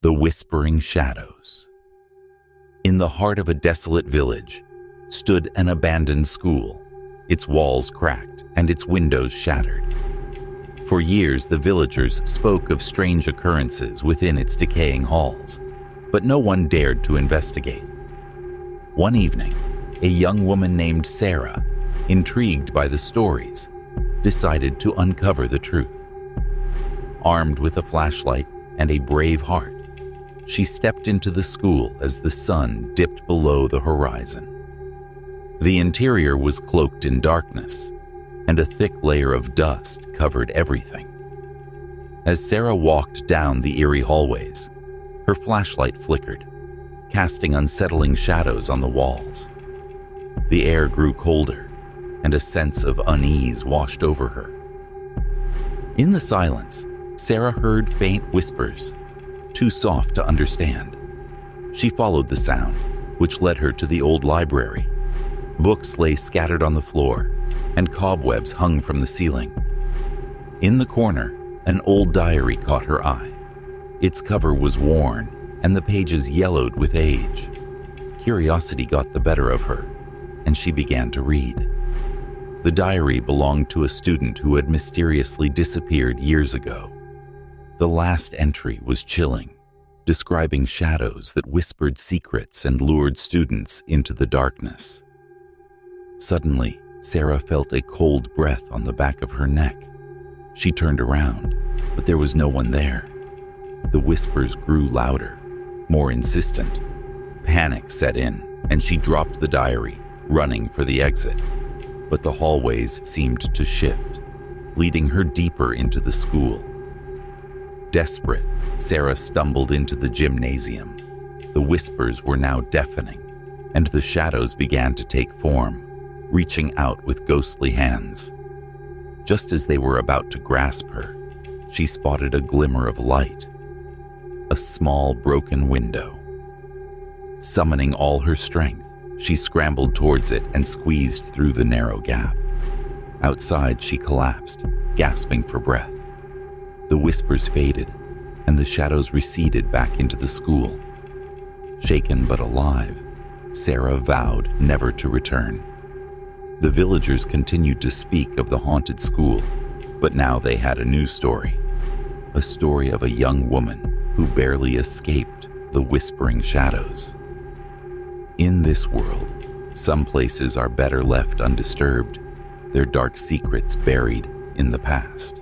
The Whispering Shadows. In the heart of a desolate village stood an abandoned school, its walls cracked and its windows shattered. For years, the villagers spoke of strange occurrences within its decaying halls, but no one dared to investigate. One evening, a young woman named Sarah, intrigued by the stories, decided to uncover the truth. Armed with a flashlight and a brave heart, she stepped into the school as the sun dipped below the horizon. The interior was cloaked in darkness, and a thick layer of dust covered everything. As Sarah walked down the eerie hallways, her flashlight flickered, casting unsettling shadows on the walls. The air grew colder, and a sense of unease washed over her. In the silence, Sarah heard faint whispers, too soft to understand. She followed the sound, which led her to the old library. Books lay scattered on the floor, and cobwebs hung from the ceiling. In the corner, an old diary caught her eye. Its cover was worn, and the pages yellowed with age. Curiosity got the better of her, and she began to read. The diary belonged to a student who had mysteriously disappeared years ago. The last entry was chilling, describing shadows that whispered secrets and lured students into the darkness. Suddenly, Sarah felt a cold breath on the back of her neck. She turned around, but there was no one there. The whispers grew louder, more insistent. Panic set in, and she dropped the diary, running for the exit. But the hallways seemed to shift, leading her deeper into the school. Desperate, Sarah stumbled into the gymnasium. The whispers were now deafening, and the shadows began to take form, reaching out with ghostly hands. Just as they were about to grasp her, she spotted a glimmer of light. A small broken window. Summoning all her strength, she scrambled towards it and squeezed through the narrow gap. Outside, she collapsed, gasping for breath. The whispers faded, and the shadows receded back into the school. Shaken but alive, Sarah vowed never to return. The villagers continued to speak of the haunted school, but now they had a new story. A story of a young woman who barely escaped the whispering shadows. In this world, some places are better left undisturbed, their dark secrets buried in the past.